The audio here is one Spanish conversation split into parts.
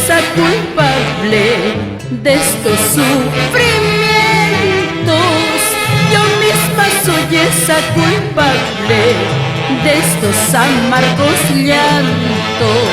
esa culpable de estos sufrimientos. Yo misma soy esa culpable de estos amargos llantos.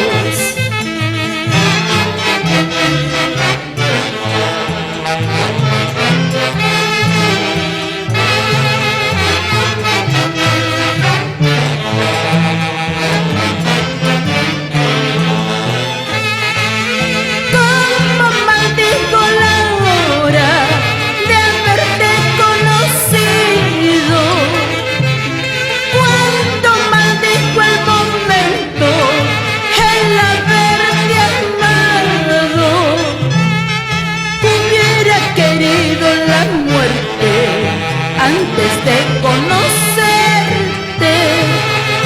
Antes de conocerte,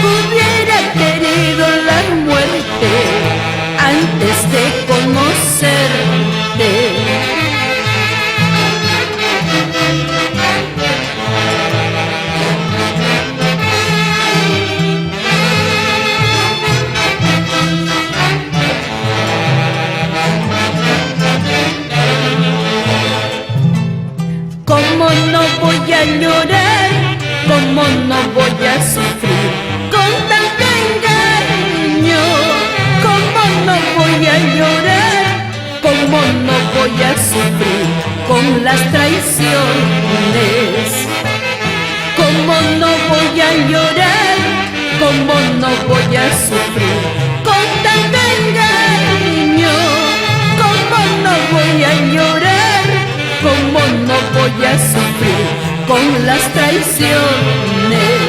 hubiera querido la muerte antes de conocerte. ¿Cómo no voy a llorar? ¿Cómo no voy a sufrir con tanto engaño? ¿Cómo no voy a llorar? ¿Cómo no voy a sufrir con las traiciones? ¿Cómo no voy a llorar? ¿Cómo no voy a sufrir con tanto engaño? ¿Cómo no voy a llorar? ¿Cómo no voy a sufrir con las traiciones?